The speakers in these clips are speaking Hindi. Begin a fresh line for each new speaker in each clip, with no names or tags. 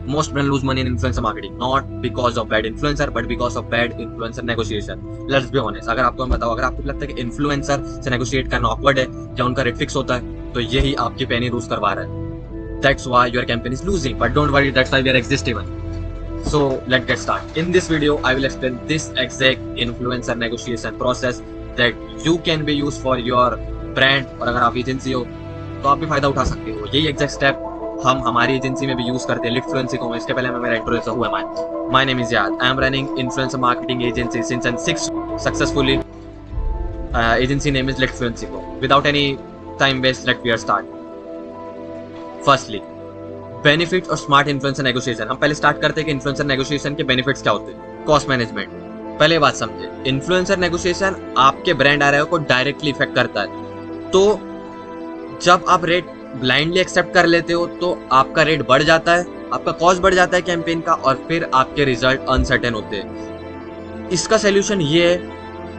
most brand lose money in influencer marketing not because of bad influencer but because of bad influencer negotiation. Let's be honest, अगर आपको मैं बताऊं, अगर आपको लगता है कि इन्फ्लुएंसर से नेगोशिएट करना ऑकवर्ड है या उनका रेट फिक्स होता है, तो यही आपकी पेनी लूज करवा रहा है. That's why your campaign is losing, but don't worry, that's why we are exist even. So let's get started. In this video, I will explain this exact influencer negotiation process that you can be used for your brand. और अगर आप एजेंसी हो तो आप भी फायदा उठा सकते हो. यही एग्जैक्ट स्टेप हम हमारी एजेंसी में भी यूज करते हैं लिटफ्लुएंसी को. इसके पहले मैं मेरा इंट्रोड्यूस हुआ माय नेम इज याद. I am running influencer marketing agency since and 6 successfully. Agency name is Litfluency co. Without any time waste let we start. Firstly benefit और स्मार्ट इन्फ्लुएंसर नेगोशिएशन. हम पहले स्टार्ट करते हैं कि इन्फ्लुएंसर नेगोशिएशन के बेनिफिट्स क्या होते हैं. Cost management. पहले बात समझे, इन्फ्लुएंसर नेगोशिएशन आपके ब्रांड आरओ को डायरेक्टली इफेक्ट करता है. तो जब आप रेट ब्लाइंडली एक्सेप्ट कर लेते हो तो आपका रेट बढ़ जाता है, आपका कॉस्ट बढ़ जाता है कैंपेन का, और फिर आपके रिजल्ट अनसर्टेन होते हैं. इसका सोल्यूशन ये है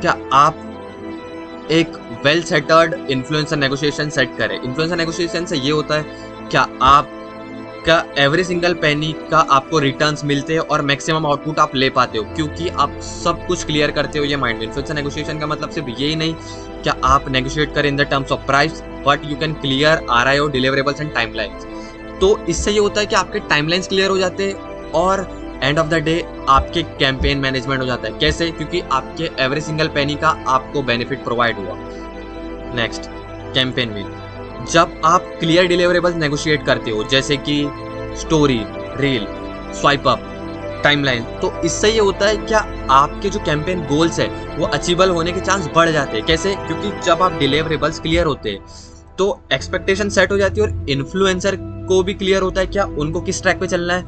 क्या आप एक well settled influencer negotiation set करें. इन्फ्लुएंसर नेगोशिएशन से ये होता है क्या आप का एवरी सिंगल पेनी का आपको रिटर्न्स मिलते हैं और मैक्सिमम आउटपुट आप ले पाते हो क्योंकि आप सब कुछ क्लियर करते हो ये माइंड में. इन्फ्लुएंसर नेगोशिएशन का मतलब सिर्फ यही नहीं क्या आप नेगोशिएट करें in the terms of price, but you can clear RIO, deliverables and timelines. तो इससे ये होता है कि आपके टाइमलाइंस क्लियर हो जाते हैं और एंड ऑफ द डे आपके कैंपेन मैनेजमेंट हो जाता है. कैसे? क्योंकि आपके एवरी सिंगल पेनी का आपको बेनिफिट प्रोवाइड हुआ. Next, campaign win. जब आप क्लियर डिलीवरेबल्स नेगोशिएट करते हो जैसे कि story, reel, swipe up, timeline, तो इससे ये होता है क्या आपके जो कैंपेन गोल्स है वो अचीवेबल होने के चांस बढ़ जाते हैं. कैसे? क्योंकि जब आप डिलीवरेबल्स क्लियर होते हैं तो एक्सपेक्टेशन सेट हो जाती है और इन्फ्लुएंसर को भी क्लियर होता है क्या उनको किस ट्रैक पे चलना है,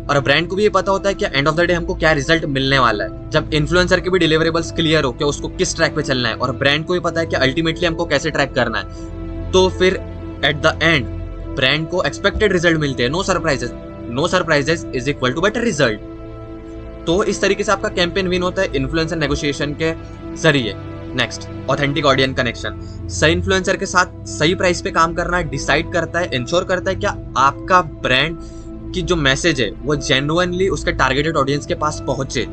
और ब्रांड को भी ये पता होता है कि एंड ऑफ द डे हमको क्या रिजल्ट मिलने वाला है. जब इन्फ्लुएंसर के भी डिलीवरेबल्स क्लियर हो क्या उसको किस ट्रैक पे चलना है, और ब्रांड को भी पता है कि अल्टीमेटली हमको कैसे ट्रैक करना है, तो फिर एट द एंड ब्रांड को एक्सपेक्टेड रिजल्ट मिलते हैं. No surprises is equal to better result. तो इस तरीके से आपका कैंपेन विन होता है इन्फ्लुएंसर नेगोशिएशन के जरिए. Next, authentic audience connection. सही इन्फ्लुएंसर के साथ सही प्राइस पे काम करना डिसाइड करता है, इंश्योर करता है क्या आपका ब्रांड की जो मैसेज है वो जेन्युइनली उसके टारगेटेड ऑडियंस के पास पहुंचे.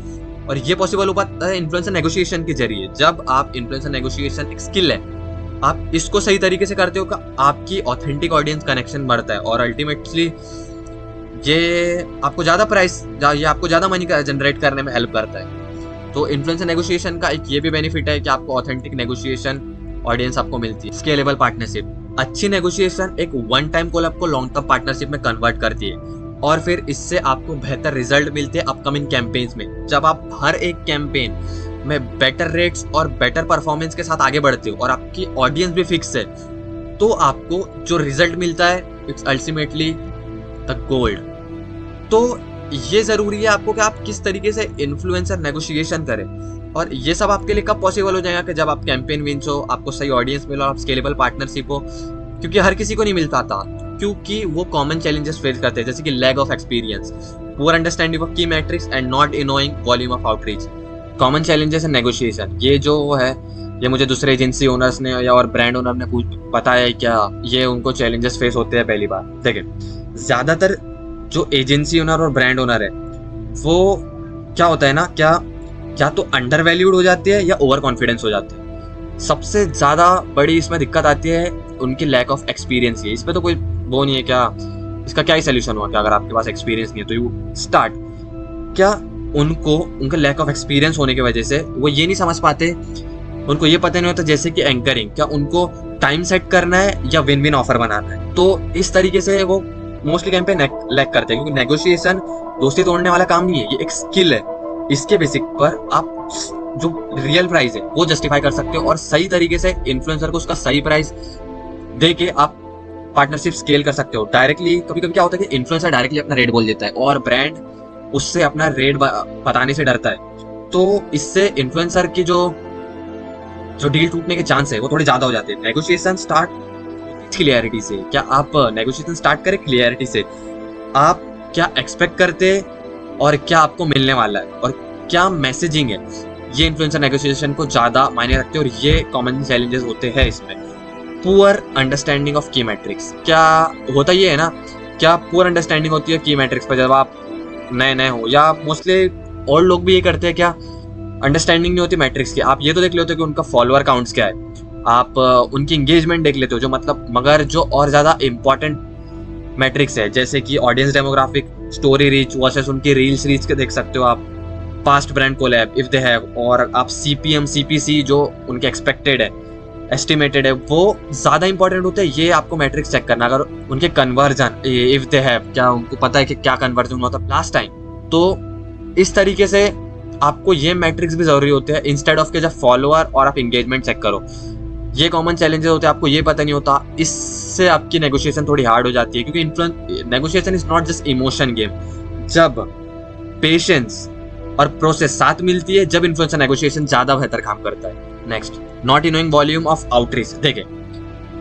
और ये पॉसिबल हो पाता है इन्फ्लुएंसर नेगोशिएशन के जरिए. जब आप इन्फ्लुएंसर नेगोशिएशन एक स्किल है, आप इसको सही तरीके से करते हो का आपकी ऑथेंटिक ऑडियंस कनेक्शन बढ़ता है और अल्टीमेटली ये आपको ज्यादा प्राइस या आपको ज्यादा मनी जनरेट करने में हेल्प करता है. तो इन्फ्लुएंसर नेगोशिएशन का एक ये भी बेनिफिट है कि आपको ऑथेंटिक नेगोशिएशन ऑडियंस आपको मिलती है. Scalable partnership. अच्छी नेगोशिएशन एक वन टाइम कोलैब को लॉन्ग टर्म पार्टनरशिप में कन्वर्ट करती है और फिर इससे आपको बेहतर रिजल्ट मिलते हैं अपकमिंग कैंपेन्स में. जब आप हर एक कैंपेन में बेटर रेट्स और बेटर परफॉर्मेंस के साथ आगे बढ़ते हो और आपकी ऑडियंस भी फिक्स है, तो आपको जो रिजल्ट मिलता है इट्स अल्टीमेटली द गोल्ड. तो ये जरूरी है आपको कि आप किस तरीके से इन्फ्लुएंसर नेगोशिएशन करें, और ये सब आपके लिए कब पॉसिबल हो जाएगा कि जब आप कैंपेन विंस हो, आपको सही ऑडियंस मिलो, आप स्केलेबल पार्टनरशिप हो. क्योंकि हर किसी को नहीं मिलता था, क्योंकि वो कॉमन चैलेंजेस फेस करते हैं जैसे कि lack of experience, poor understanding of key metrics and not knowing volume of outreach. Common challenges in negotiation, ये जो है ये मुझे दूसरे एजेंसी ओनर्स ने या और ब्रांड ओनर ने कुछ बताया है क्या ये उनको चैलेंजेस फेस होते हैं. पहली बार देखिए, ज्यादातर जो एजेंसी ओनर और ब्रांड ओनर है वो क्या होता है ना, क्या तो अंडर वैल्यूड हो जाती है या ओवर कॉन्फिडेंस हो जाते हैं. सबसे ज्यादा बड़ी इसमें दिक्कत आती है उनकी लैक ऑफ एक्सपीरियंस की. इस पे तो कोई वो नहीं है क्या, इसका क्या ही सोल्यूशन हुआ क्या अगर आपके पास एक्सपीरियंस नहीं है तो यू स्टार्ट. क्या उनको उनका लैक ऑफ एक्सपीरियंस होने की वजह से वो ये नहीं समझ पाते, उनको ये पता नहीं होता जैसे कि एंकरिंग, क्या उनको टाइम सेट करना है या विन विन ऑफर बनाना है. तो इस तरीके से वो मोस्टली कैंपेन लैक करते हैं, क्योंकि नेगोशिएशन दोस्ती तोड़ने वाला काम नहीं है, ये एक स्किल है. इसके बेसिक पर आप जो रियल प्राइस है वो जस्टिफाई कर सकते हो और सही तरीके से इन्फ्लुएंसर को उसका सही प्राइस दे के आप पार्टनरशिप स्केल कर सकते हो. डायरेक्टली कभी कभी क्या होता है कि इन्फ्लुएंसर डायरेक्टली अपना रेट बोल देता है और ब्रांड उससे अपना रेट बताने से डरता है. तो इससे इन्फ्लुएंसर की जो डील टूटने के चांस है वो थोड़े ज्यादा हो जाते हैं. नेगोशिएशन स्टार्ट क्लियरिटी से. क्या आप नेगोशिएशन स्टार्ट करें क्लियरिटी से, आप क्या एक्सपेक्ट करते हैं और क्या आपको मिलने वाला है और क्या मैसेजिंग है, ये इन्फ्लुएंसर नेगोशिएशन को ज्यादा मायने रखते हैं. और ये कॉमन चैलेंजेस होते हैं इसमें. Poor understanding of key matrix. क्या होता ये है ना क्या पुअर अंडरस्टैंडिंग होती है की मैट्रिक्स पर जब आप नए नए हो, या मोस्टली और लोग भी ये करते हैं, क्या अंडरस्टैंडिंग नहीं होती मैट्रिक्स की। आप ये तो देख लेते हो कि उनका फॉलोअर काउंट्स क्या है, आप उनकी इंगेजमेंट देख लेते हो, जो मतलब मगर जो और ज्यादा इंपॉर्टेंट मैट्रिक्स है जैसे कि audience demographic, story reach versus उनकी रील्स रीच के देख सकते हो आप, past brand collab if they have, और आप सीपीएम सीपीसी जो उनके एक्सपेक्टेड है, एस्टिमेटेड है, वो ज्यादा इंपॉर्टेंट होते हैं। ये आपको मैट्रिक्स चेक करना। अगर उनके कन्वर्जन इफ दे हैव, क्या उनको पता है कि क्या कन्वर्जन हुआ था लास्ट टाइम, तो इस तरीके से आपको ये मैट्रिक्स भी जरूरी होते हैं इंस्टेड ऑफ के जब फॉलोअर और आप एंगेजमेंट चेक करो। ये कॉमन चैलेंजेस होते हैं, आपको ये पता नहीं होता, इससे आपकी नेगोशिएशन थोड़ी हार्ड हो जाती है, क्योंकि influence negotiation is not just emotion game. जब पेशेंस और प्रोसेस साथ मिलती है, जब इन्फ्लुएंसर नेगोशिएशन ज्यादा बेहतर काम करता है। Next, not knowing volume of outreach. देखिए,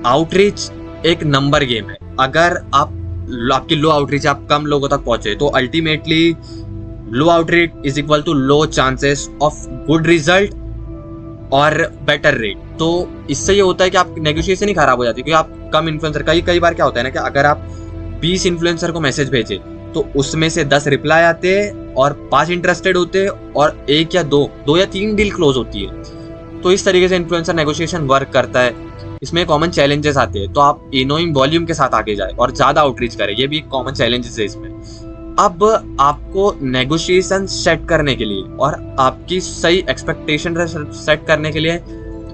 आउटरीच एक नंबर गेम है। अगर आपकी लो आउटरीच, आप कम लोगों तक पहुंचे, तो ultimately low outreach is equal to low chances of good result और बेटर रेट। तो इससे ये होता है कि आप नेगोशिएशन ही खराब हो जाती है, क्योंकि आप कम इन्फ्लुएंसर, कई बार क्या होता है ना कि अगर आप 20 इन्फ्लुएंसर को मैसेज भेजे तो उसमें से 10 रिप्लाई आते हैं और 5 इंटरेस्टेड होते हैं और 1 या 2 या 3 डील क्लोज होती है। तो इस तरीके से इन्फ्लुएंसर नेगोशिएशन वर्क करता है। इसमें कॉमन चैलेंजेस आते हैं, तो आप इनोइंग वॉल्यूम के साथ आगे जाए और ज्यादा आउटरीच करें, ये भी कॉमन चैलेंजेस है इसमें। अब आपको नेगोशिएशन सेट करने के लिए और आपकी सही एक्सपेक्टेशन सेट करने के लिए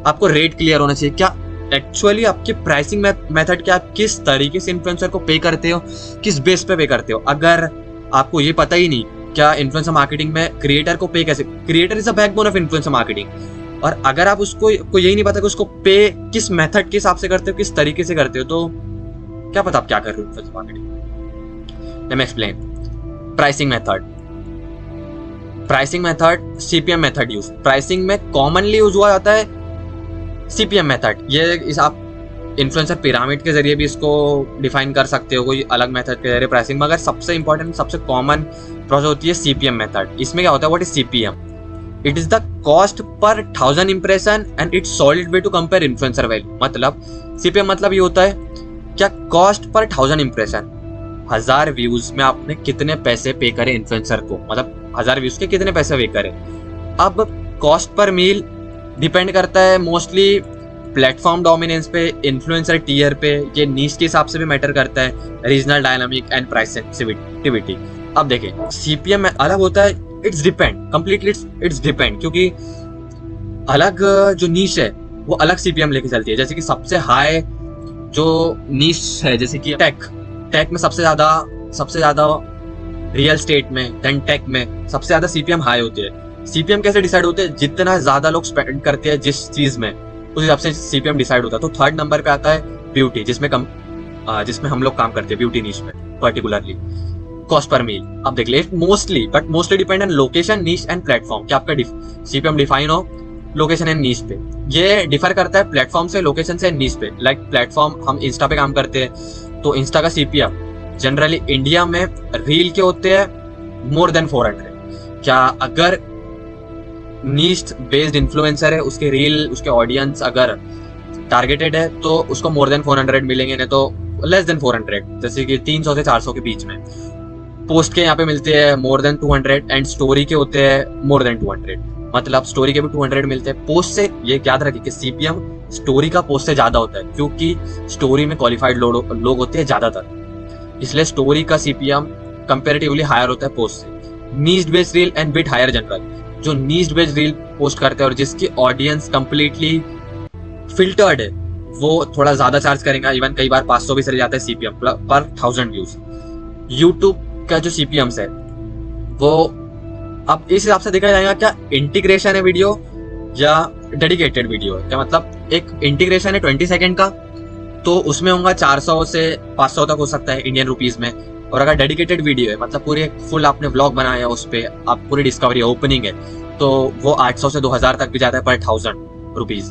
आपको रेट क्लियर होना चाहिए। क्या एक्चुअली आपकी प्राइसिंग मेथड, क्या आप किस तरीके से इन्फ्लुएंसर को पे करते हो, किस बेस पे करते हो। अगर आपको ये पता ही नहीं क्या इन्फ्लुएंसर मार्केटिंग में क्रिएटर को पे कैसे, creator is a backbone of influencer marketing, और अगर आप उसको यही नहीं पता कि उसको पे किस मेथड के हिसाब से करते हो, किस तरीके से करते हो, तो क्या पता आप क्या कर रहे हो influencer marketing. Let me explain. Pricing method CPM method use. Pricing में कॉमनली यूज हुआ जाता है सीपीएम मेथड। ये इस आप इन्फ्लुएंसर पिरामिड के जरिए भी इसको डिफाइन कर सकते हो, कोई अलग मेथड के जरिए प्राइसिंग, मगर सबसे इंपॉर्टेंट, सबसे कॉमन प्रोसेस होती है सीपीएम मेथड। इसमें क्या होता है, what is CPM? It is the cost per 1000 impression and it's solid way to compare influencer value. मतलब सीपीएम मतलब ये होता है क्या कॉस्ट पर 1000 इंप्रेशन, 1000 व्यूज में आपने कितने पैसे पे करे इन्फ्लुएंसर को, मतलब 1000 व्यूज के कितने पैसे पे करे। अब कॉस्ट पर मील डिपेंड करता है मोस्टली प्लेटफॉर्म डोमिनेंस पे, इन्फ्लुएंसर टियर पे, ये नीश के हिसाब से भी मैटर करता है, regional dynamic and price sensitivity. अब देखें, सीपीएम में अलग होता है, it's depend completely, it's depend, क्योंकि अलग जो नीश है वो अलग सीपीएम लेके चलती है। जैसे कि सबसे हाई जो नीश है, जैसे कि टेक में सबसे ज्यादा रियल स्टेट में, देन टेक में सबसे ज्यादा सीपीएम हाई होती है। सीपीएम कैसे डिसाइड होते हैं? जितना ज्यादा लोग स्पेंड करते हैं जिस चीज में, उस हिसाब से सीपीएम डिसाइड होता है। तो थर्ड नंबर पे आता है ब्यूटी, जिसमें हम लोग काम करते हैं ब्यूटी नीश में पर्टिकुलरली। कॉस्ट पर मील, अब देख ले, mostly depend on location, niche and platform. क्या आपका सीपीएम डिफाइन हो लोकेशन एंड नीश पे, ये डिफर करता है प्लेटफॉर्म से, लोकेशन से, नीश पे। लाइक प्लेटफॉर्म, हम इंस्टा पे काम करते हैं तो इंस्टा का सीपीएम जनरली इंडिया में रील के होते हैं मोर देन 400। क्या अगर नीश बेस्ड इन्फ्लुएंसर है, उसके रील, उसके ऑडियंस अगर टारगेटेड है तो उसको मोर देन 400 मिलेंगे, नहीं तो लेस देन 400, जैसे कि 300 से 400 के बीच में। पोस्ट के यहाँ पे मिलते हैं मोर देन 200 एंड स्टोरी के होते हैं मोर देन 200, मतलब स्टोरी के भी 200 मिलते हैं। पोस्ट से ये याद रखिए कि सीपीएम स्टोरी का पोस्ट से ज्यादा होता है, क्योंकि स्टोरी में क्वालिफाइड लोग होते हैं ज्यादातर, इसलिए स्टोरी का सीपीएम कंपैरेटिवली हायर होता है पोस्ट से। Niche based reel and bit higher general, जो नीश बेस्ड रील पोस्ट करते हैं और जिसकी ऑडियंस कंप्लीटली फिल्टर्ड है, वो थोड़ा ज्यादा चार्ज करेंगे, इवन कई बार 500 भी चले जाता है सीपीएम पर 1000 व्यूज। यूट्यूब का जो सीपीएम है वो अब इस हिसाब से देखा जाएगा, क्या इंटीग्रेशन है वीडियो या डेडिकेटेड वीडियो है। क्या मतलब एक इंटीग्रेशन है 20 सेकंड का, तो उसमें होगा 400 से 500 तक हो सकता है इंडियन रुपीज में। और अगर डेडिकेटेड वीडियो है, मतलब पूरे फुल आपने व्लॉग बनाया है, उस पर आप पूरी डिस्कवरी ओपनिंग है, तो वो 800 से 2000 तक भी जाता है पर 1000 rupees,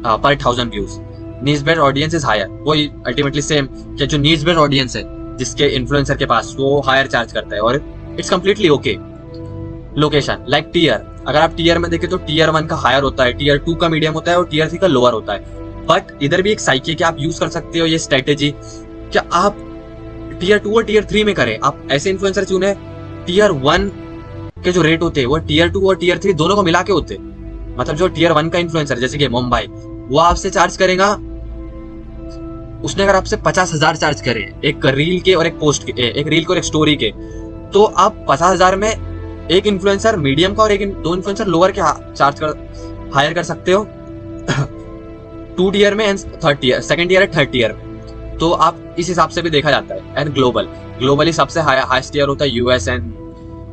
per 1000 views. Niche based audience is higher, वो अल्टीमेटली सेम, कि जो नीश बेस्ड ऑडियंस है जिसके इन्फ्लुएंसर के पास, वो हायर चार्ज करता है और it's completely okay. Location like tier, अगर आप टीयर में देखें तो टीयर 1 का हायर होता है, टीयर 2 का मीडियम होता है और टीयर 3 का लोअर होता है। बट इधर भी एक साइकिल, क्या आप यूज कर सकते हो ये स्ट्रेटेजी। क्या आप टीयर 2 और टीयर 3 में करें। आप ऐसे इन्फ्लुएंसर चुने टीयर 1 के जो रेट होते हैं वो टीयर 2 और टीयर 3 दोनों को मिला के होते। मतलब जो टीयर 1 का इन्फ्लुएंसर जैसे कि मुंबई, वो आपसे चार्ज करेगा, उसने अगर आपसे 50,000 चार्ज करे एक रील के और एक पोस्ट के, एक रील के और एक स्टोरी के, तो आप 50,000 में एक इन्फ्लुएंसर मीडियम का और दो इन्फ्लुएंसर लोअर के हायर कर सकते हो 2 टीयर में and 3rd tier, 2nd tier है 3rd टीयर में। तो आप इस हिसाब से भी देखा जाता है। एंड ग्लोबली सबसे हाईएस्ट टीयर होता है US and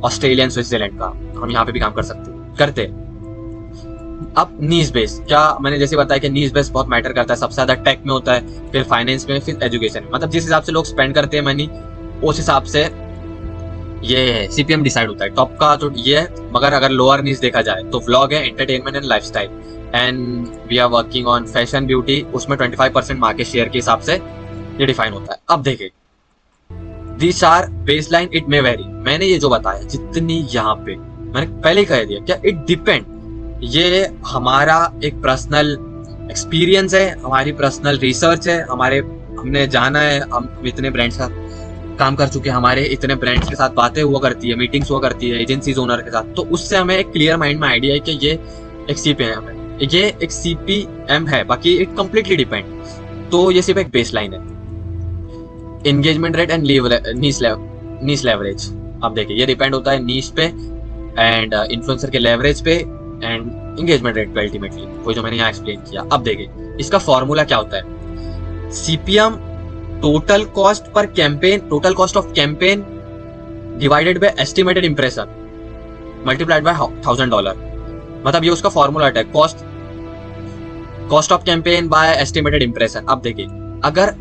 Australia and Switzerland का। हम यहाँ पे भी काम कर सकते करते। अब नीश बेस, क्या मैंने जैसे बताया कि नीश बेस बहुत मैटर करता है। सबसे ज्यादा टेक में होता है, फिर फाइनेंस में, फिर एजुकेशन में। मतलब जिस हिसाब से लोग स्पेंड करते हैं मनी, उस हिसाब से ये सीपीएम डिसाइड होता है। टॉप का तो ये है, मगर अगर लोअर नीश देखा जाए तो व्लॉग है, entertainment and lifestyle, and we are working on fashion beauty. उसमें 25% मार्केट शेयर के हिसाब से ये डिफाइन होता है। अब देखिए this are baseline, it may vary. मैंने ये जो बताया जितनी यहाँ पे मैंने पहले ही कह दिया, क्या इट डिपेंड, ये हमारा एक पर्सनल एक्सपीरियंस है, हमारी पर्सनल रिसर्च है, हमने जाना है, हम इतने ब्रांड्स का काम कर चुके हैं, हमारे इतने ब्रांड्स के साथ बातें हुआ करती है, मीटिंग्स हुआ करती है एजेंसीज ओनर के साथ। तो उससे हमें एक क्लियर माइंड में आइडिया है कि ये एक सीपीएम है, ये एक सीपीएम है, बाकी इट कंप्लीटली डिपेंड। तो ये सिर्फ एक बेसलाइन है। Engagement rate and niche leverage, अब देखिए ये डिपेंड होता है नीश पे एंड इन्फ्लुएंसर के लेवरेज पे एंड एंगेजमेंट रेट पे अल्टीमेटली, वो जो मैंने यहाँ एक्सप्लेन किया। अब देखिए इसका फॉर्मूला क्या होता है। CPM total cost per campaign, total cost of campaign divided by estimated impression multiplied by $1,000। मतलब ये उसका फॉर्मूला है, cost of campaign by estimated impression. अब देखिए अगर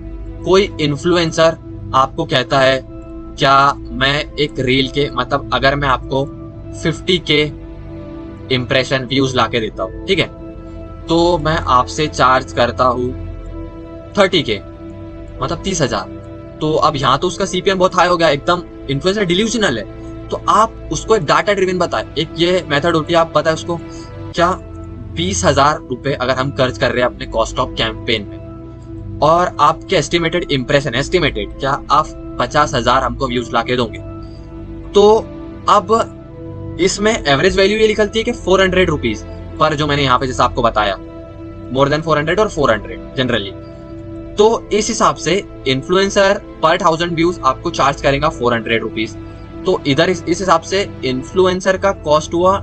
कोई इन्फ्लुएंसर आपको कहता है क्या मैं एक रील के, मतलब अगर मैं आपको 50K इंप्रेशन व्यूज लाके देता हूँ, ठीक है, तो मैं आपसे चार्ज करता हूँ 30K, मतलब 30,000। तो अब यहाँ तो उसका सीपीएम बहुत हाई हो गया, एकदम इन्फ्लुएंसर डिल्यूजनल है। तो आप उसको एक डाटा ड्रिवन बताए, एक ये मेथड होती है, आप बताए उसको क्या 20,000 रुपए अगर हम खर्च कर रहे हैं अपने कॉस्ट ऑफ कैंपेन में, और आपके एस्टिमेटेड इंप्रेशन, एस्टिमेटेड क्या आप 50,000 हमको व्यूज लाके दोगे, तो अब इसमें एवरेज वैल्यू ये निकलती है कि 400 रुपीज पर, जो मैंने यहाँ पे जैसे आपको बताया, मोर देन 400 और 400 जनरली। तो इस हिसाब से इन्फ्लुएंसर पर 1000 व्यूज आपको चार्ज करेगा 400 रुपीज। तो इधर इस हिसाब से इन्फ्लुएंसर का कॉस्ट हुआ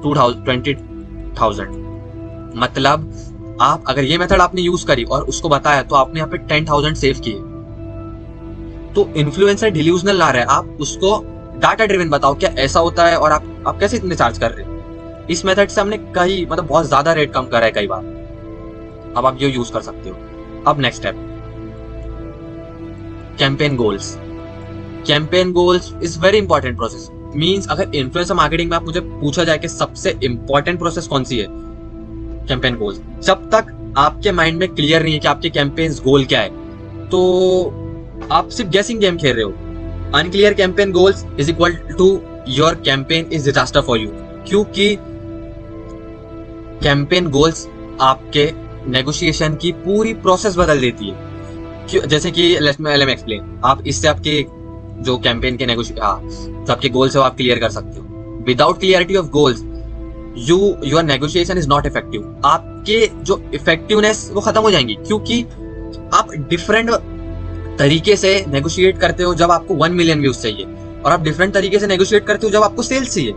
20,000। मतलब आप अगर ये मेथड आपने यूज करी और उसको बताया तो आपने यहाँ पे 10,000 सेव किए। तो इन्फ्लुएंसर डिल्यूजनल ला रहा है, आप उसको डाटा ड्रिवन बताओ क्या ऐसा होता है और आप कैसे इतने चार्ज कर रहे हो। इस मेथड से हमने कई मतलब बहुत ज्यादा रेट कम करा है कई बार। अब आप ये यूज कर सकते हो। अब next step, campaign goals. Campaign goals is very important process. Means अगर इन्फ्लुएंसर मार्केटिंग में आप मुझे पूछा जाए कि सबसे इंपॉर्टेंट प्रोसेस कौन सी है, कैंपेन गोल्स। जब तक आपके माइंड में क्लियर नहीं है कि आपके कैंपेन गोल क्या है, तो आप सिर्फ गेसिंग गेम खेल रहे हो। Unclear campaign goals is equal to your campaign is disaster for you, क्योंकि कैंपेन गोल्स आपके नेगोशिएशन की पूरी प्रोसेस बदल देती है। जैसे कि लेट मी एक्सप्लेन, आप इससे आपके जो कैंपेन के जो आपके गोल्स है वो आप क्लियर कर सकते हो। Without clarity of goals your negotiation is not effective. आपके जो इफेक्टिवनेस वो खत्म हो जाएंगी, क्योंकि आप डिफरेंट तरीके से नेगोशिएट करते हो जब आपको 1 मिलियन व्यूज चाहिए, और आप डिफरेंट तरीके से नेगोशिएट करते हो जब आपको सेल्स चाहिए।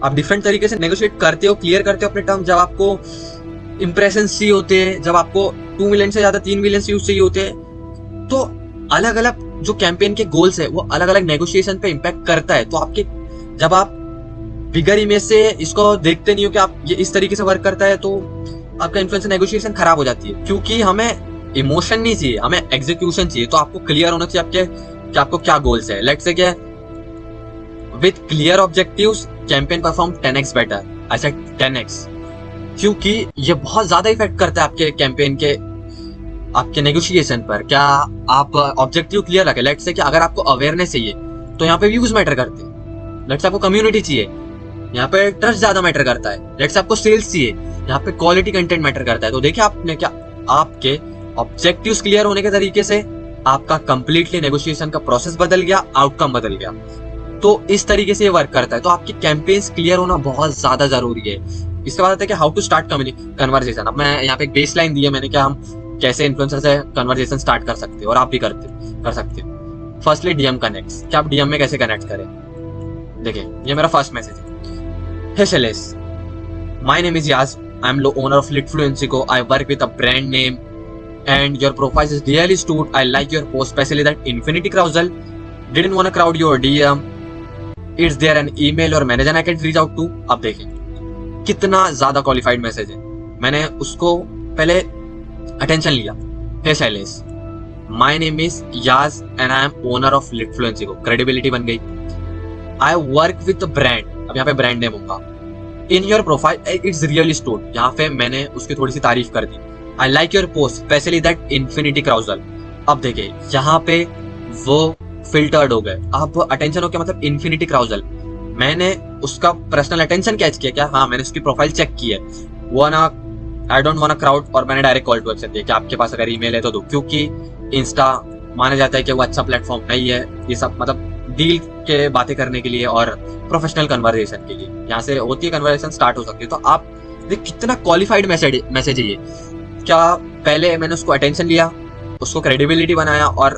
आप डिफरेंट तरीके से नेगोशिएट करते हो, क्लियर करते हो अपने टर्म जब आपको इंप्रेशन चाहिए होते हैं, जब आपको 2 मिलियन से ज्यादा 3 मिलियन व्यूज चाहिए होते हैं। तो अलग अलग जो कैंपेन के गोल्स है वो अलग अलग नेगोशिएशन पे इम्पैक्ट करता है। तो आपके जब आप बिगर इमेज से इसको देखते नहीं हो कि आप ये इस तरीके से वर्क करता है, तो आपका इन्फ्लुएंसर नेगोशिएशन खराब हो जाती है। क्योंकि हमें इमोशन नहीं चाहिए, हमें एग्जीक्यूशन चाहिए। तो आपको क्लियर होना चाहिए कि आपको क्या गोल्स है। लेट्स से क्या with clear objectives campaign perform 10x better. अच्छा 10x, क्योंकि ये बहुत ज्यादा इफेक्ट करता है आपके कैंपेन के, आपके नेगोशिएशन पर। क्या आप ऑब्जेक्टिव क्लियर रखें। लेट्स से कि अगर आपको अवेयरनेस चाहिए तो यहाँ पे व्यूज मैटर करते हैं। लेट्स आपको कम्युनिटी चाहिए, यहाँ पे ट्रस्ट ज्यादा मैटर करता है। लेट्स आपको सेल्स चाहिए, यहाँ पे क्वालिटी कंटेंट मैटर करता है। तो देखिए आपने क्या आपके ऑब्जेक्टिव्स क्लियर होने के तरीके से आपका कंप्लीटली नेगोशिएशन का प्रोसेस बदल गया, आउटकम बदल गया। तो इस तरीके से ये वर्क करता है। तो आपकी कैंपेन्स क्लियर होना बहुत ज्यादा जरूरी है। इसके बाद आता है कि हाउ टू स्टार्ट कन्वर्सेशन। अब मैं यहाँ पे एक बेस लाइन दी है मैंने, क्या हम कैसे इन्फ्लुएंसर से कन्वर्सेशन स्टार्ट कर सकते हो, और आप भी कर सकते हो। फर्स्टली डीएम कनेक्ट्स, क्या आप डीएम में कैसे कनेक्ट करें। देखिए ये मेरा फर्स्ट मैसेज है। Hey Shailesh, my name is याज, I am owner of Litfluencico, I work with a brand name and your profile is really stood. I like your post, especially that infinity carousel. Didn't want to crowd your DM. Is there an email or manager I can reach out to? अब देखें कितना ज्यादा क्वालिफाइड मैसेज है। मैंने उसको पहले अटेंशन लिया। Hey Shailesh, my name is याज and I am owner of Litfluencico, credibility बन गई। आई वर्क विद ब्रांड, अब यहाँ पे ब्रांड नेम होगा। In your profile it's really store, यहाँ पे मैंने उसकी थोड़ी सी तारीफ कर दी। I like your post, especially that infinity carousel. अब देखिए यहाँ पे वो फिल्टर्ड हो गए। अब अटेंशन हो क्या मतलब इन्फिनिटी क्राउजल, मैंने उसका पर्सनल अटेंशन कैच किया क्या, हाँ मैंने उसकी प्रोफाइल चेक की है। वो ना आई डोंट वांट क्राउड, और मैंने डायरेक्ट कॉल टू एक्शन दिया कि आपके पास अगर ईमेल है तो दो, क्योंकि इंस्टा माना जाता है कि वो अच्छा प्लेटफॉर्म नहीं है ये सब, मतलब डील के बातें करने के लिए और प्रोफेशनल कन्वर्सेशन के लिए। यहाँ से होती है कन्वर्सेशन स्टार्ट हो सकती है। तो आप देख कितना क्वालिफाइड मैसेज है ये। क्या पहले मैंने उसको अटेंशन लिया, उसको क्रेडिबिलिटी बनाया, और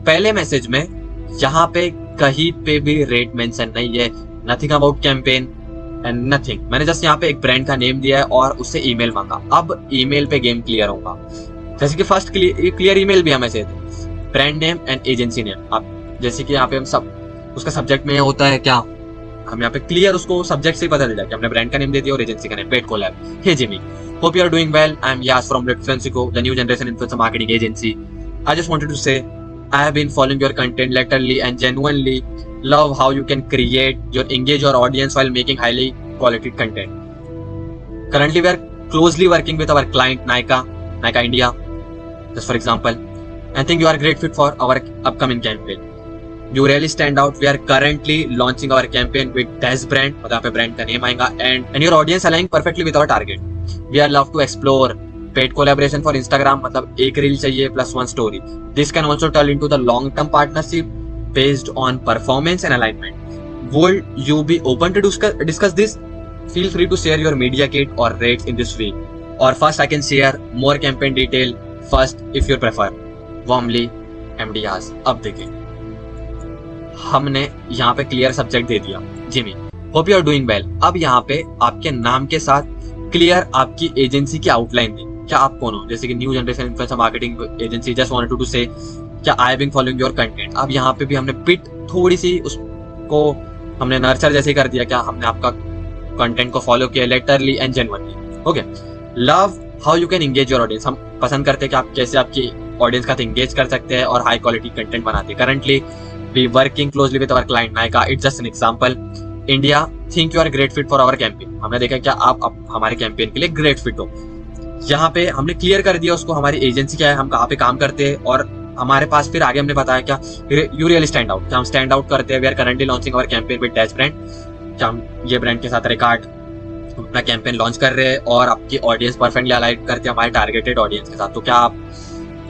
पहले मैसेज में यहाँ पे कहीं पे भी रेट मेंशन नहीं है, nothing about campaign and nothing. मैंने जस्ट यहाँ पे एक ब्रांड का नेम दिया है और उससे ईमेल मांगा। अब ईमेल पे गेम क्लियर होगा। जैसे कि फर्स्ट क्लियर ईमेल भी हमें से brand name and agency name. अब जैसे कि यहाँ पे हम सब उसका सब्जेक्ट में होता है क्या, हम यहाँ पे क्लियर उसको सब्जेक्ट से ही पता चल जाए कि हमने ब्रांड का नेम दे दिया और एजेंसी का name paid collab. Hey Jimmy, hope you are doing well. I am Yas from Liftfluensico, the new generation influencer marketing agency. I just wanted to say I have been following your content latterly and genuinely love how you can engage your audience while making highly quality content. Currently we are closely working with our client Nykaa India, just for example, and think you are a great fit for our upcoming campaign. You really stand out. We are currently launching our campaign with Dash brand, मतलब यहाँ पे brand का name आएगा, and your audience aligning perfectly with our target. We are love to explore paid collaboration for Instagram, मतलब एक reel चाहिए plus one story. This can also turn into the long-term partnership based on performance and alignment. Would you be open to discuss this? Feel free to share your media kit or rates in this week. Or first I can share more campaign detail first if you prefer. Warmly, MD Yas. अब देखें हमने यहाँ पे क्लियर सब्जेक्ट दे दिया, Jimmy, hope you are doing well. अब यहाँ पे आपके नाम के साथ क्लियर आपकी एजेंसी की आउटलाइन दी, क्या आप कौन हो, जैसे कि new generation influencer marketing agency, just wanted to say क्या I have been following your content. अब यहाँ पे भी हमने पिट थोड़ी सी उसको हमने नर्चर जैसे कर दिया, क्या हमने आपका कंटेंट को फॉलो किया literally and genuinely. Okay, love how you can engage your audience, हम पसंद करते हैं कि आप कैसे आपकी ऑडियंस का एंगेज कर सकते हैं और हाई क्वालिटी कंटेंट बनाते हैं। Currently we working closely with our client Nykaa. It's just an example. India, think you are a great fit for our campaign. हमने देखा क्या आप हमारे कैंपेन के लिए ग्रेट फिट हो। यहाँ पे हमने क्लियर कर दिया उसको हमारी एजेंसी क्या है, हम कहाँ पे काम करते हैं, और हमारे पास फिर आगे हमने बताया क्या यू रियली स्टैंड आउट, क्या हम स्टैंड आउट करते हैं। We are currently launching our campaign with dash brand, क्या हम ये ब्रांड के साथ रिकॉर्ड अपना कैंपेन लॉन्च कर रहे हैं और आपकी ऑडियंस परफेक्टली अलाइन करते हैं हमारे टारगेटेड ऑडियंस के साथ। तो क्या आप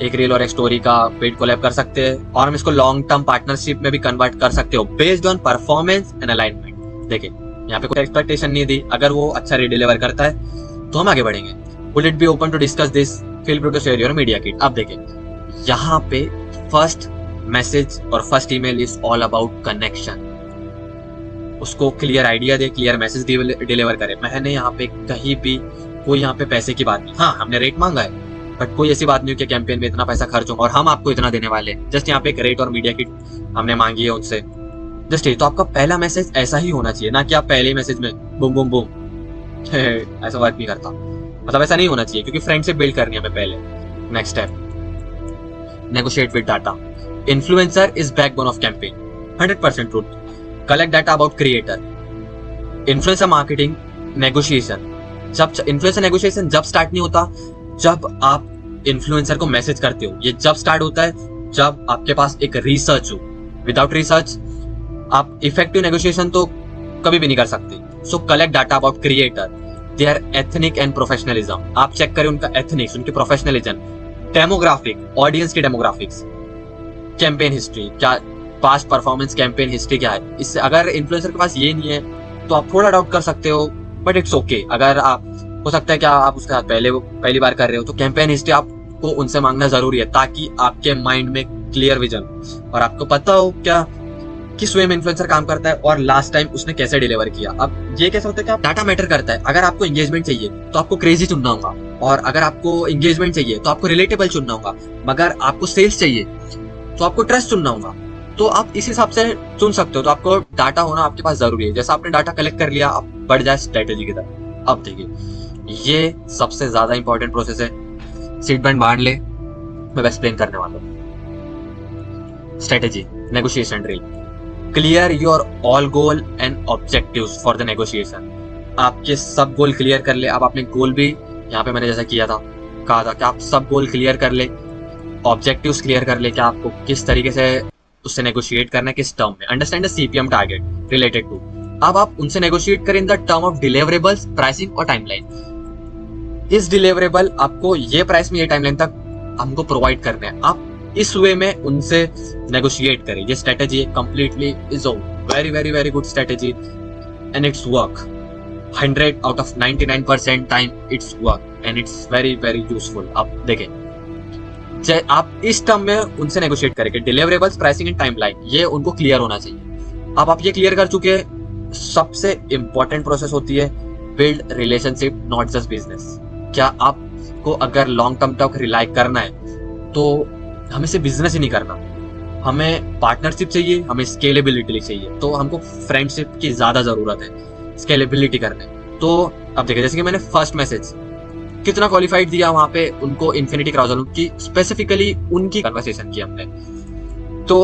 एक रील और एक स्टोरी का पेड कोलैब कर सकते हैं, और हम इसको लॉन्ग टर्म पार्टनरशिप में भी कन्वर्ट कर सकते हो based on performance and alignment. देखिए यहाँ पे कोई एक्सपेक्टेशन नहीं दी, अगर वो अच्छा डिलीवर करता है तो हम आगे बढ़ेंगे। Would it be open to discuss this, feel free to share your media kit. अब देखिए यहाँ पे फर्स्ट मैसेज और first email is all about connection. उसको क्लियर आइडिया दे, क्लियर मैसेज डिलीवर करे। मैंने यहाँ पे कहीं भी कोई यहाँ पे पैसे की बात नहीं, हाँ हमने रेट मांगा है बट कोई ऐसी बात नहीं कि कैंपेन में इतना पैसा खर्च होगा और हम आपको इतना देने वाले हैं। जस्ट यहाँ पे एक रेट और मीडिया किट हमने मांगी है उनसे, जस्ट ये। तो आपका पहला मैसेज ऐसा ही होना चाहिए, ना कि आप पहले मैसेज में बूम बूम बूम ऐसा वर्क नहीं करता, मतलब ऐसा नहीं होना चाहिए, क्योंकि फ्रेंडशिप बिल्ड करनी है हमें पहले। Next step, negotiate with data. Influencer is backbone of campaign, 100% truth. Collect data about creator. Influencer marketing negotiation, जब इन्फ्लुएंसर नेगोशिएशन जब स्टार्ट नहीं होता जब आप इन्फ्लुएंसर को मैसेज करते हो, ये जब स्टार्ट होता है जब आपके पास एक रिसर्च हो। विदाउट रिसर्च आप इफेक्टिव नेगोशिएशन तो कभी भी नहीं कर सकते। So collect data about creator, their ethnic and professionalism. आप चेक करें उनका एथनिक्स, उनकी प्रोफेशनलिज्म, डेमोग्राफिक, ऑडियंस की डेमोग्राफिक्स, कैंपेन हिस्ट्री, क्या पास्ट परफॉर्मेंस कैंपेन हिस्ट्री क्या है। इससे अगर इन्फ्लुएंसर के पास ये नहीं है तो आप थोड़ा डाउट कर सकते हो, बट इट्स ओके। अगर आप, हो सकता है क्या आप उसके साथ पहली बार कर रहे हो, तो कैंपेन हिस्ट्री आपको उनसे मांगना जरूरी है, ताकि आपके माइंड में क्लियर विजन और आपको पता हो क्या किस वे में इन्फ्लुएंसर काम करता है और लास्ट टाइम उसने कैसे डिलीवर किया। अब ये कैसे होता है कि डाटा मैटर करता है। अगर आपको एंगेजमेंट चाहिए तो आपको क्रेजी चुनना होगा, और अगर आपको एंगेजमेंट चाहिए तो आपको रिलेटेबल चुनना होगा, मगर आपको सेल्स चाहिए तो आपको ट्रस्ट चुनना होगा। तो आप इस हिसाब से चुन सकते हो। तो आपको डाटा होना आपके पास जरूरी है। जैसा आपने डाटा कलेक्ट कर लिया, आप बढ़ जाए स्ट्रेटेजी की तरफ। अब देखिए, ये सबसे ज्यादा इंपॉर्टेंट प्रोसेस है। सीट बैंड बांध ले, मैं एक्सप्लेन करने वाला हूँ। Strategy, negotiation drill. Clear your all goal and objectives for the negotiation. आपके सब गोल क्लियर कर ले। अब आपने गोल भी यहाँ पे मैंने जैसा किया था, कहा था कि आप सब गोल क्लियर कर ले, ऑब्जेक्टिव्स क्लियर कर ले कि आपको किस तरीके से उससे नेगोशिएट करना है, किस टर्म में। Understand the CPM target related to. अब आप उनसे नेगोशिएट करें in the term of deliverables, pricing और टाइमलाइन। इस डिलीवरेबल आपको ये प्राइस में ये टाइमलाइन तक हमको प्रोवाइड करने हैं, आप इस वे में उनसे नेगोशिएट करें। ये strategy completely is a very very very good strategy and it's work 100 out of 99% time it's work and it's very very useful. आप देखें, आप इस टर्म में उनसे नेगोशिएट करेंगे, डिलीवरेबल्स, प्राइसिंग एंड टाइमलाइन, ये उनको क्लियर होना चाहिए। अब आप ये क्लियर कर चुके, सबसे इंपॉर्टेंट प्रोसेस होती है build relationship not just business. क्या आपको अगर लॉन्ग टर्म तक रिलाई करना है तो हमें सिर्फ बिजनेस ही नहीं करना, हमें पार्टनरशिप चाहिए, हमें स्केलेबिलिटी चाहिए। तो हमको फ्रेंडशिप की ज्यादा जरूरत है स्केलेबिलिटी करने। तो अब देखिए, जैसे कि मैंने फर्स्ट मैसेज कितना क्वालिफाइड दिया वहां पे उनको, इन्फिनिटी क्राउजल की स्पेसिफिकली उनकी कन्वर्सेशन की हमने। तो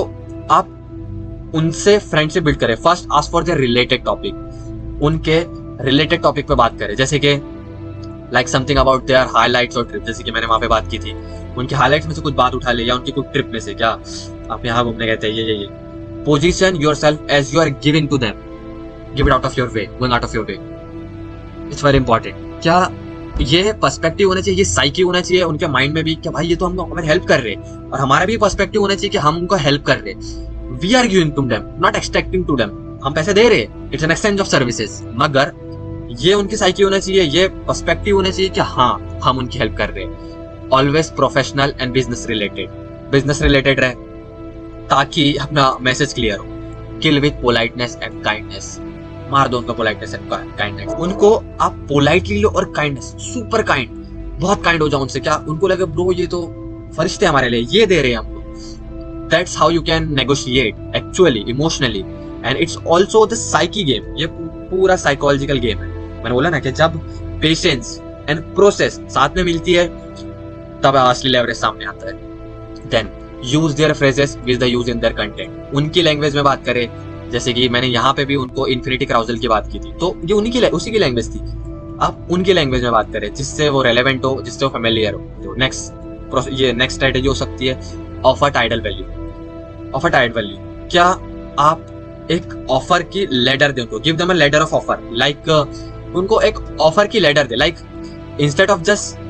आप उनसे फ्रेंडशिप बिल्ड करें। First ask for their related topic, उनके रिलेटेड टॉपिक पे बात करें। जैसे कि like something about their highlights और ट्रिप, जैसे कि मैंने वहां पे बात की थी, उनके हाइलाइट्स में से कुछ बात उठा ले, या उनकी कुछ ट्रिप में से, क्या आप यहाँ घूमने गए थे, ये position yourself as you are giving to them, give it out of your way, going out of your way, it's very important. क्या ये पर्सपेक्टिव होना चाहिए, ये साइकी होना चाहिए उनके माइंड में भी कि भाई ये तो हमको हमारी हेल्प कर रहे हैं, और हमारा भी पर्सपेक्टिव होना चाहिए कि हम उनको हेल्प कर रहे हैं। We are giving to them, not expecting to them. हम पैसे दे रहे हैं, it's an exchange of services, मगर ये उनकी साइकी होना चाहिए, ये पर्सपेक्टिव होना चाहिए कि हाँ हम उनकी हेल्प कर रहे हैं। Always professional and business related रहे, ताकि अपना मैसेज क्लियर हो। किल विद पोलाइटनेस एंड काइंडनेस, मार दो उनको पोलाइटनेस एंड काइंडनेस। उनको आप पोलाइटली लो और काइंडनेस, सुपर काइंड, बहुत काइंड हो जाओ उनसे। क्या उनको लगे ब्रो ये तो फरिश्ते हमारे लिए, ये दे रहे हैं हमको। That's how you can negotiate actually emotionally, and it's also the psyche game. ये पूरा साइकोलॉजिकल गेम है। मैंने बोला ना कि जब पेशेंस एंड प्रोसेस साथ में मिलती है तब असली लेवरेज सामने आता है। Then use their phrases with the use in their content. उनकी लैंग्वेज में बात करें, जैसे कि मैंने यहाँ पे भी उनको इन्फिनिटी क्राउजल की बात की थी, तो ये उसी की लैंग्वेज थी। आप उनकी लैंग्वेज में बात करें जिससे वो रेलेवेंट हो, जिससे वो फेमिलियर हो। तो नेक्स्ट स्ट्रेटेजी हो सकती है offer tiered value. Offer tiered value, क्या आप एक ऑफर की लेडर दे उनको, give them a ladder of offer. Like उनको एक ऑफर की लेडर दे, like instead of just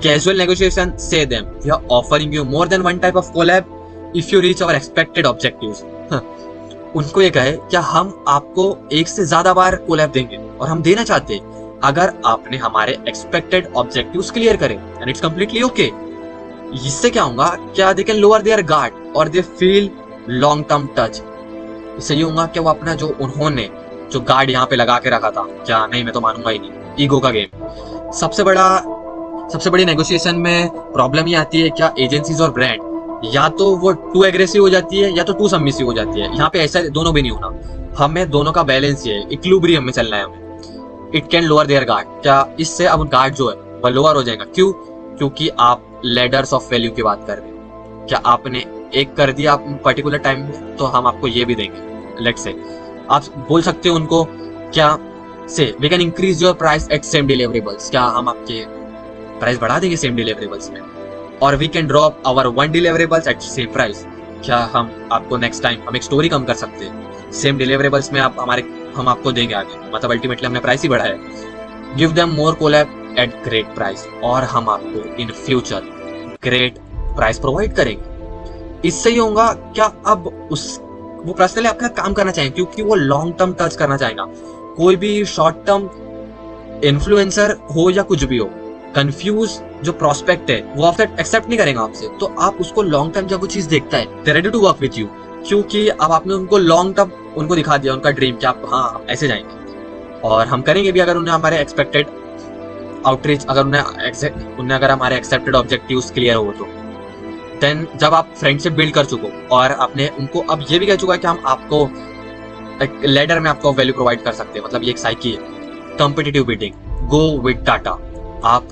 casual negotiation, say them we are offering you more than one type of collab if you reach our expected objectives. उनको ये कहे क्या हम आपको एक से ज्यादा बार कोलैब देंगे और हम देना चाहते हैं अगर आपने हमारे एक्सपेक्टेड ऑब्जेक्टिव्स क्लियर करें, एंड इट्स कंप्लीटली ओके। इससे क्या होगा, क्या they can lower their guard और they feel long term touch. इससे ये होगा कि वो अपना जो उन्होंने जो गार्ड यहाँ पे लगा के रखा था, क्या नहीं मैं तो मानूंगा ही नहीं, ईगो का गेम। सबसे बड़ी नेगोशिएशन में प्रॉब्लम ये आती है, क्या एजेंसीज और ब्रांड या तो वो टू एग्रेसिव हो जाती है या तो टू सबमिसिव हो जाती है। यहाँ पे ऐसा दोनों भी नहीं होना, हमें दोनों का बैलेंस ये है, इक्विलिब्रियम में चलना है हमें। It can lower their guard, क्या इससे अब गार्ड जो है वो लोअर हो जाएगा। क्यों? क्योंकि आप लेडर्स ऑफ वैल्यू की बात कर रहे हैं। क्या आपने एक कर दिया पर्टिकुलर टाइम में, तो हम आपको ये भी देंगे। लेट्स से आप बोल सकते हो उनको, क्या से we can increase your price at same deliverables. क्या हम आपके प्राइस बढ़ा देंगे सेम डिलीवरेबल्स में, और we can drop our one deliverables at same price. क्या हम आपको नेक्स्ट टाइम हम एक स्टोरी कम कर सकते हैं सेम डिलीवरेबल्स में, हम आपको देंगे आगे, मतलब अल्टीमेटली हमने प्राइस ही बढ़ाया। Give them more collab at great price, और हम आपको in future great price provide करेंगे। इससे ही होगा क्या अब वो पर्सनली आपके साथ काम करना चाहेंगे, क्योंकि वो लॉन्ग टर्म टच करना चाहेगा। कोई भी शॉर्ट टर्म इन्फ्लुएंसर हो या कुछ भी हो, कंफ्यूज जो प्रोस्पेक्ट है वो आपसे एक्सेप्ट नहीं करेगा आपसे। तो आप उसको लॉन्ग टर्म जब वो चीज देखता है, they ready to work with you, क्योंकि अब आपने उनको लॉन्ग टर्म उनको दिखा दिया उनका ड्रीम कि आप हाँ ऐसे जाएंगे और हम करेंगे भी अगर उन्हें हमारे एक्सपेक्टेड आउटरीच, अगर उन्हें अगर हमारे एक्सेप्टेड ऑब्जेक्टिव्स क्लियर हो तो। देन जब आप फ्रेंडशिप बिल्ड कर चुको और आपने उनको अब ये भी कह चुका है कि हम आपको एक लेडर में आपको वैल्यू प्रोवाइड कर सकते हैं, मतलब ये एक साइकी है। Competitive beating, go with data. आप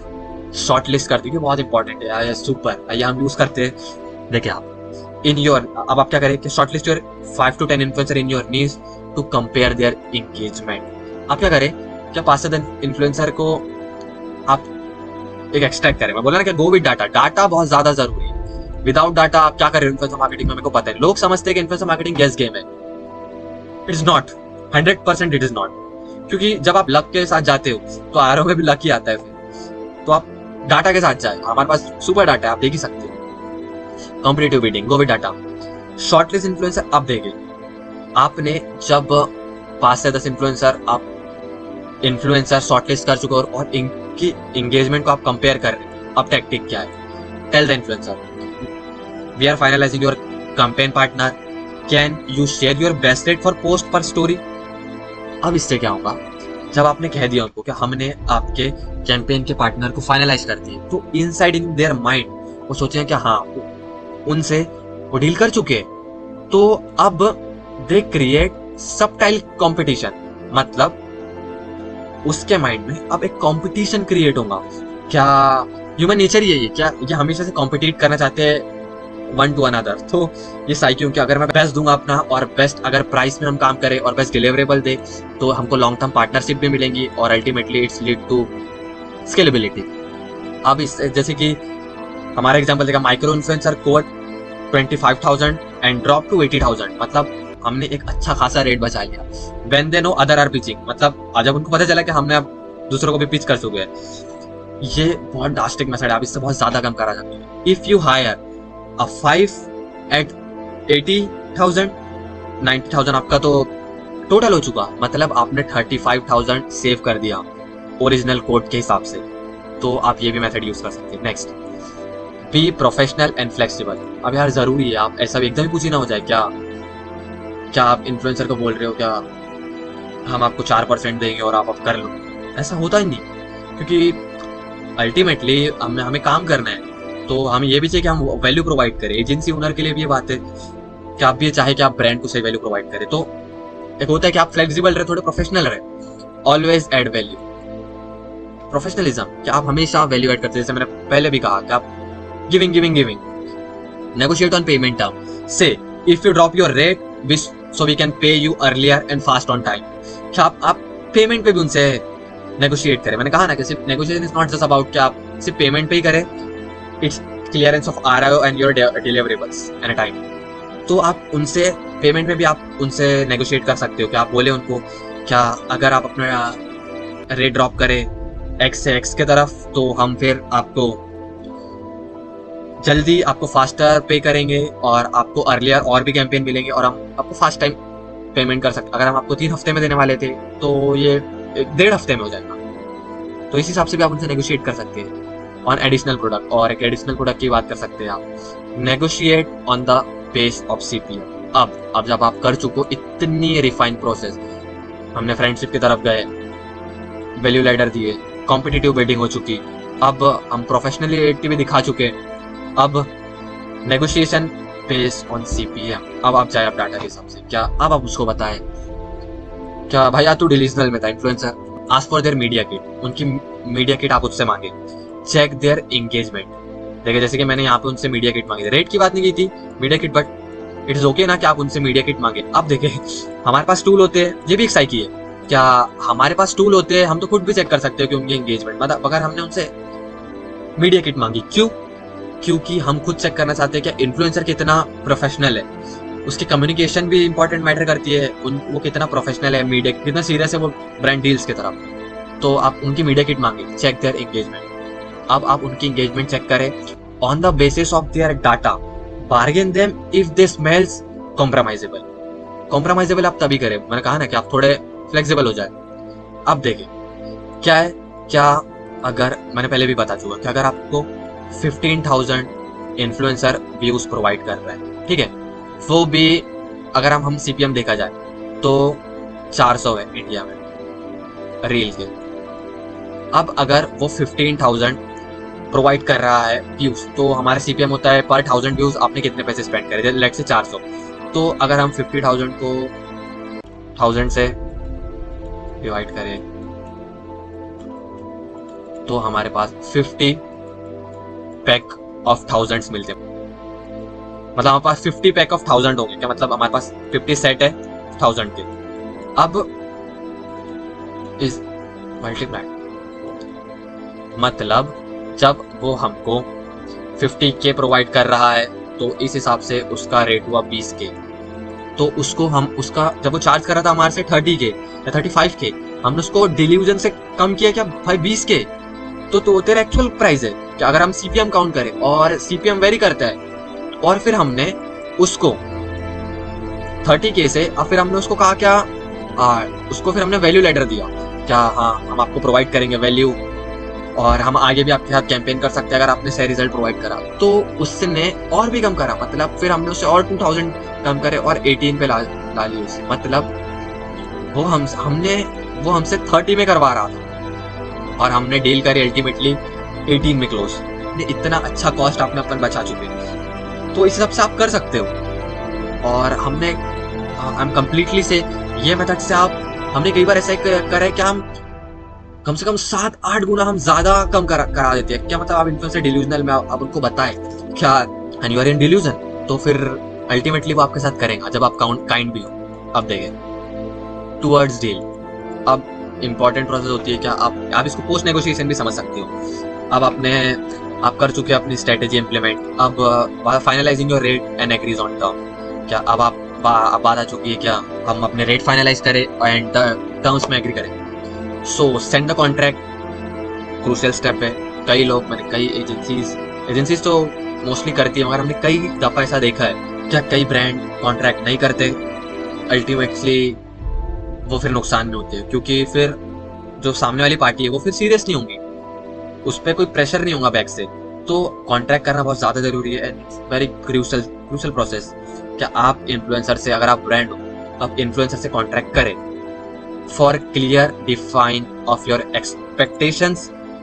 शॉर्ट लिस्ट कर दीजिए, बहुत इंपॉर्टेंट है, सुपर आइए हम यूज करते हैं। देखिए आप इन योर, अब आप क्या करें कि short list your 5 to 10 influencer in your niche to compare their engagement. आप क्या करें, क्या 5 से 10 इन्फ्लुएंसर को आप एक एक्सट्रैक्ट करें। मैं बोला ना कि गो विद डाटा, डाटा बहुत ज्यादा जरूरी है। विदाउट डाटा आप क्या कर रहे हो इन्फ्लुएंसर मार्केटिंग में, मेरे को पता है। लोग समझते हैं कि इन्फ्लुएंसर मार्केटिंग गेस गेम है, it is not, 100% it is not. क्योंकि जब आप लक के साथ जाते हो तो आरओ में भी लक ही आता है फिर। तो आप डाटा के साथ जाए, हमारे पास सुपर डाटा है, आप देख ही सकते हो। Competitive beating, go with data. Shortlist influencer आप देखें, आपने जब 5 से 10 इन्फ्लुएंसर शॉर्टलिस्ट कर चुके और इनकी एंगेजमेंट को आप कंपेयर कर रहे हैं, अब टैक्टिक क्या है? Tell the influencer we are finalising your campaign partner, can you share your best rate for post पर स्टोरी। अब इससे क्या होगा, जब आपने कह दिया उनको कि हमने आपके कैंपेन के पार्टनर को फाइनलाइज कर दिए, तो इनसाइड इन देयर माइंड वो सोचें कि हाँ उनसे वो डील कर चुके हैं। तो अब दे क्रिएट सबटाइल कंपटीशन, मतलब उसके माइंड में अब एक कंपटीशन क्रिएट होगा। क्या ह्यूमन नेचर यही है, क्या ये हमेशा से कॉम्पिटिट करना चाहते हैं वन टू अनदर। तो ये साइकिल कि अगर मैं बेस्ट दूंगा अपना और बेस्ट अगर प्राइस में हम काम करें और बेस्ट डिलीवरेबल दे तो हमको लॉन्ग टर्म पार्टनरशिप भी मिलेंगी और ultimately it's lead to scalability. अब इस जैसे कि हमारा एग्जांपल देखा, micro influencer quote 25,000 and drop to 80,000, मतलब हमने एक अच्छा खासा रेट बचा लिया। When they know other are pitching, मतलब जब उनको पता चला कि हमने अब दूसरों को भी पिच कर चुके हैं। ये बहुत ड्रास्टिक मेथड है, आप इससे बहुत ज्यादा कम करा सकते हैं। If you hire a 5 at 80,000, 90,000 आपका तो टोटल हो चुका, मतलब आपने 35,000 सेव कर दिया ओरिजिनल कोड के हिसाब से। तो आप ये भी मेथड यूज कर सकते हैं। Next, be professional and flexible. अब यार जरूरी है, आप ऐसा एकदम ही कुछ ही ना हो जाए क्या आप इन्फ्लुएंसर को बोल रहे हो क्या हम आपको 4% देंगे और आप अब कर लो। ऐसा होता ही नहीं, क्योंकि अल्टीमेटली हमें काम करना है। तो हमें ये भी चाहिए कि हम वैल्यू प्रोवाइड करें। एजेंसी ओनर के लिए भी ये बात है कि आप भी चाहे कि आप ब्रांड को सही वैल्यू प्रोवाइड करें। तो एक होता है कि आप फ्लेक्सिबल रहे, थोड़े प्रोफेशनल रहे। ऑलवेज ऐड वैल्यू, प्रोफेशनलिज्म, कि आप हमेशा वैल्यू ऐड करते हैं। जैसे मैंने पहले भी कहा कि आप giving negotiate on payment term. Say if you drop your rate so we can pay you earlier and fast on time. क्या आप पेमेंट पे भी उनसे नेगोशिएट करें। मैंने कहा ना कि सिर्फ negotiation is not just about कि आप सिर्फ पेमेंट पे ही करें, it's clearance of ROI and your deliverables at a time. तो आप उनसे पेमेंट में भी आप उनसे नेगोशिएट कर सकते हो कि आप बोले उनको क्या अगर आप अपना रेट ड्रॉप करें X से X के तरफ तो हम फिर आपको जल्दी आपको फास्टर पे करेंगे और आपको अर्लियर और भी कैंपेन मिलेंगे और हम आपको फास्ट टाइम पेमेंट कर सकते। अगर हम आपको 3 हफ्ते में देने वाले थे तो ये 1.5 हफ्ते में हो जाएगा। तो इस हिसाब से भी आप उनसे नेगोशिएट कर सकते हैं ऑन एडिशनल प्रोडक्ट। और एक एडिशनल प्रोडक्ट की बात कर सकते हैं आप, negotiate on the base of CPM। अब जब आप कर चुको इतनी रिफाइंड प्रोसेस, हमने फ्रेंडशिप की तरफ गए, वैल्यू लैडर दिए, कॉम्पिटिटिव बिडिंग हो चुकी, अब हम प्रोफेशनलिटी भी दिखा चुके, अब नेगोशिएशन बेस्ड ऑन CPM। अब आप जाए आप डाटा के हिसाब से, क्या अब आप उसको बताएं क्या भाई यार तू डिलीजनल में था influencer, ask for their media kit, उनकी मीडिया किट आप उससे मांगे। चेक देयर एंगेजमेंट, देखिए जैसे कि मैंने यहाँ पे उनसे मीडिया किट मांगी थी, रेट की बात नहीं की थी, media kit, but it is okay ना कि आप उनसे मीडिया किट मांगे। अब देखें हमारे पास टूल होते हैं, ये भी एक साइकी है, क्या हमारे पास टूल होते हैं, हम तो खुद भी चेक कर सकते हो कि उनकी एंगेजमेंट, मतलब अगर हमने उनसे मीडिया किट मांगी, क्योंकि हम खुद चेक करना चाहते हैं कि इन्फ्लुएंसर कितना प्रोफेशनल है, उसकी कम्युनिकेशन भी इंपॉर्टेंट मैटर करती है, वो कितना प्रोफेशनल है, मीडिया कितना सीरियस है वो ब्रांड डील्स की तरफ। तो आप उनकी मीडिया किट मांगे, चेक देयर एंगेजमेंट। अब आप उनकी एंगेजमेंट चेक करें on the basis of their data, bargain them if they smells compromisable. Compromisable आप तभी करें, मैंने कहा ना कि आप थोड़े फ्लेक्सिबल हो जाए। अब देखें क्या है, क्या अगर मैंने पहले भी बता चुका कि अगर आपको 15,000 इन्फ्लुएंसर व्यूज प्रोवाइड कर रहा है, ठीक है, वो भी अगर हम सीपीएम देखा जाए तो 400 है इंडिया में रील के। अब अगर वो 15,000 प्रोवाइड कर रहा है व्यूज, तो हमारा सीपीएम होता है पर 1000 व्यूज आपने कितने पैसे स्पेंड करे, लेट से 400। तो अगर हम 50,000 को 1000 से डिवाइड करें तो हमारे पास 50 पैक ऑफ 1000 मिलते हैं। मतलब हमारे पास 50 पैक ऑफ 1000 होंगे, क्या मतलब हमारे पास 50 सेट है 1000 के। अब इस मल्टीप्लाई, मतलब जब वो हमको 50K प्रोवाइड कर रहा है तो इस हिसाब से उसका रेट हुआ 20K। तो उसको हम उसका जब वो चार्ज कर रहा था हमारे से 30K या 35K, हमने उसको डिल्यूजन से कम किया क्या भाई 20K। तो तेरा एक्चुअल प्राइस है कि अगर हम सीपीएम काउंट करें और सीपीएम वेरी करता है, और फिर हमने उसको 30K से, और फिर हमने उसको कहा क्या उसको फिर हमने वैल्यू लेटर दिया क्या, हाँ हम आपको प्रोवाइड करेंगे वैल्यू और हम आगे भी आपके साथ कैंपेन कर सकते हैं अगर आपने सही रिजल्ट प्रोवाइड करा। तो उसने और भी कम करा, मतलब फिर हमने उससे और 2000 कम करे और 18 पे ला ली उससे। मतलब वो हमसे 30 में करवा रहा था और हमने डील करी अल्टीमेटली 18 में क्लोज। इतना अच्छा कॉस्ट आपने अपन बचा चुके हैं, तो इस हिसाब से आप कर सकते हो। और हमने कंप्लीटली से ये मेथड से हमने कई बार ऐसा करा है कि हम कम से कम 7-8 गुना हम ज्यादा कम करा देते हैं। क्या मतलब आप इन्फ्लुएंसर डिल्यूजनल में आप उनको बताएं क्या and you are in delusion, तो फिर अल्टीमेटली वो आपके साथ करेंगे जब आप काइंड भी हो। अब देखें टुवर्ड्स डील, अब इंपॉर्टेंट प्रोसेस होती है क्या, आप इसको पोस्ट नेगोशिएशन भी समझ सकते हो। अब आप कर चुके अपनी स्ट्रेटेजी इम्प्लीमेंट, अब finalising your rate and agrees on term. क्या अब बात आ चुकी है क्या हम अपने रेट फाइनलाइज करें एंड टर्म्स में एग्री करें। So send the contract, crucial step है। कई लोग, मैंने कई एजेंसीज तो मोस्टली करती है, मगर हमने कई दफा ऐसा देखा है क्या कई ब्रांड कॉन्ट्रैक्ट नहीं करते, अल्टीमेटली वो फिर नुकसान में होते हैं, क्योंकि फिर जो सामने वाली पार्टी है वो फिर सीरियस नहीं होंगी, उस पर कोई प्रेशर नहीं होगा बैक से। तो कॉन्ट्रैक्ट करना बहुत ज्यादा जरूरी है एंड वेरी क्रूशियल प्रोसेस। क्या आप इन्फ्लुएंसर से, अगर आप ब्रांड हो, आप इन्फ्लुएंसर से कॉन्ट्रैक्ट करें for clear define of your expectations,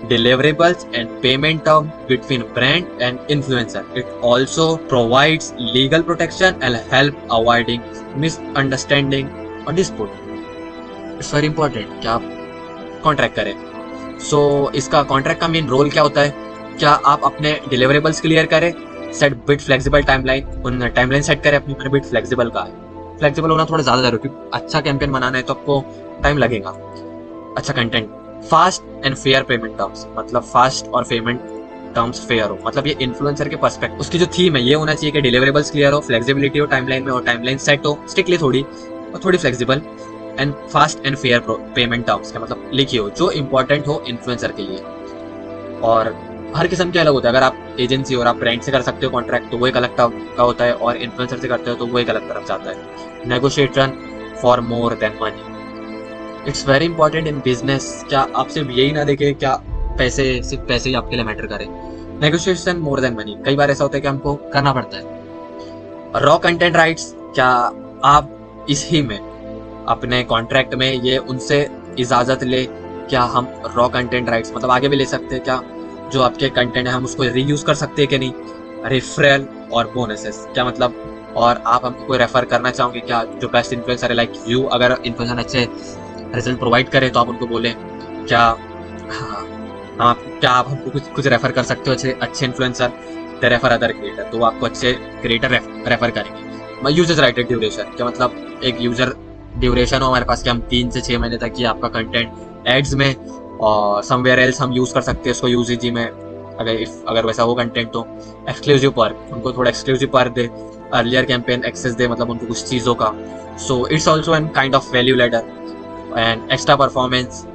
deliverables and payment term between brand and influencer. It also provides legal protection and help avoiding misunderstanding or dispute. It's very important कि आप कॉन्ट्रैक्ट करें। So इसका कॉन्ट्रैक्ट का मेन रोल क्या होता है, क्या आप अपने डिलीवरेबल्स क्लियर करें, set bit flexible timeline set करें अपनी। मैंने बिट फ्लेक्सिबल का है, फ्लेक्सिबल होना थोड़ा ज्यादा जरूरी, अच्छा कैंपेन बनाना है तो आपको टाइम लगेगा। अच्छा content, fast and fair payment terms, मतलब फास्ट और पेमेंट टर्म्स फेयर हो, मतलब ये इन्फ्लुएंसर के पर्सपेक्टिव, उसकी जो थीम है ये होना चाहिए कि डिलीवरेबल्स क्लियर हो, फ्लेक्सिबिलिटी हो टाइमलाइन में, और टाइमलाइन सेट हो स्ट्रिक्टली थोड़ी flexible, and fast and fair payment terms का मतलब लिखी हो जो इंपॉर्टेंट हो इन्फ्लुएंसर के लिए। और हर किस्म के अलग होता है, अगर आप एजेंसी और आप ब्रांड से कर सकते हो कॉन्ट्रैक्ट तो वो एक अलग का होता है, और इन्फ्लुएंसर से करते हो तो वो एक अलग तरफ जाता है। Negotiation for more than money, it's very important in business. क्या आप सिर्फ यही ना देखें क्या सिर्फ पैसे ही आपके लिए मैटर करें। नेगोशिएशन मोर देन मनी, कई बार ऐसा होता है कि हमको करना पड़ता है। रॉ कंटेंट राइट्स, क्या आप इस ही में अपने कॉन्ट्रैक्ट में ये उनसे इजाजत ले क्या हम रॉ कंटेंट राइट्स मतलब आगे भी ले सकते हैं, क्या जो आपके कंटेंट है हम उसको रीयूज कर सकते हैं कि नहीं, रेफरल और बोनसेस, क्या मतलब, और आप हमको कोई रेफर करना चाहोगे क्या, जो बेस्ट इन्फ्लुएंसर है लाइक यू, अगर इन्फ्लुएंसर अच्छे रिजल्ट प्रोवाइड करें तो आप उनको बोले क्या क्या आप हमको कुछ रेफर कर सकते हो अच्छे influencer, they refer other creator, तो वो आपको अच्छे क्रिएटर रेफर करेंगे। यूजर्स राइटेड ड्यूरेशन, क्या मतलब एक यूजर ड्यूरेशन हो हमारे पास कि हम 3 से 6 महीने तक ही आपका कंटेंट एड्स में और समवेयर एल्स हम यूज कर सकते हैं उसको यूजीजी में, अगर वैसा हो कंटेंट तो। एक्सक्लूसिव पर, उनको थोड़ा एक्सक्लूसिव पर दे, अर्लियर कैंपेन एक्सेस दे, मतलब उनको कुछ चीज़ों का। So it's also an kind of value letter and extra performance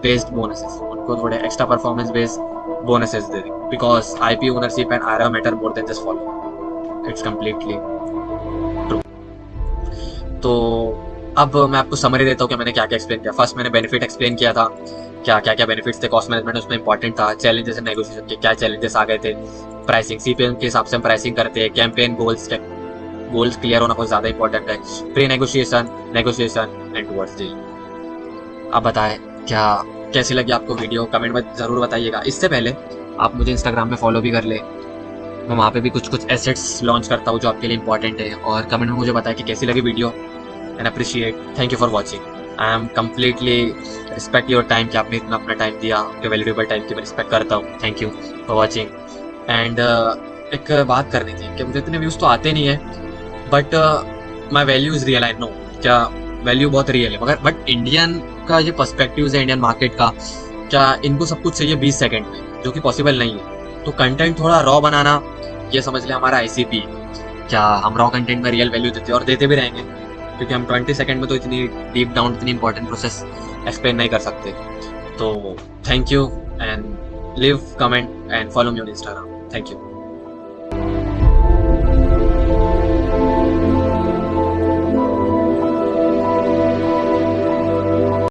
based bonuses, उनको थोड़े एक्स्ट्रा परफॉर्मेंस बेस्ड बोनसेस दे दी, because IP ownership and RO matter more than just follow, it's completely true. तो अब मैं आपको समरी देता हूँ कि मैंने क्या क्या एक्सप्लेन किया। फर्स्ट मैंने बेनिफिट एक्सप्लेन किया था, क्या क्या क्या बेनिफिट्स थे, कॉस्ट मैनेजमेंट उसमें इंपॉर्टेंट था, चैलेंजेस एंड नेगोशिएशन के क्या चैलेंजेस आ गए थे, प्राइसिंग सीपीएम के हिसाब से हम प्राइसिंग करते हैं, कैंपेन गोल्स क्लियर होना बहुत ज़्यादा इंपॉर्टेंट है, pre negotiation, negotiation and towards deal. आप बताएं क्या कैसी लगी आपको वीडियो, कमेंट में ज़रूर बताइएगा। इससे पहले आप मुझे इंस्टाग्राम पे फॉलो भी कर ले, मैं वहाँ पे भी कुछ एसेट्स लॉन्च करता हूँ जो आपके लिए इंपॉर्टेंट है, और कमेंट में मुझे बताएं कि कैसी लगी video and appreciate. Thank you for watching. I am completely respect your time कि आपने इतना अपना टाइम दिया, आपके वैल्यूएबल टाइम की मैं रिस्पेक्ट करता हूँ। Thank you for watching. And एक बात करनी थी कि मुझे इतने व्यूज़ तो आते नहीं है, but my value is real, I know क्या वैल्यू बहुत रियल है, मगर बट इंडियन का ये पर्सपेक्टिव है इंडियन मार्केट का, क्या इनको सब कुछ चाहिए 20 सेकेंड में, जो कि पॉसिबल नहीं है। तो कंटेंट थोड़ा रॉ बनाना, ये समझ लें हमारा ICP। क्या हम रॉ कंटेंट में रियल वैल्यू देते हैं और देते भी रहेंगे, क्योंकि हम 20 सेकंड में तो इतनी डीप डाउन इतनी इंपॉर्टेंट प्रोसेस एक्सप्लेन नहीं कर सकते। तो thank you and leave comment and follow me on Instagram. Thank you.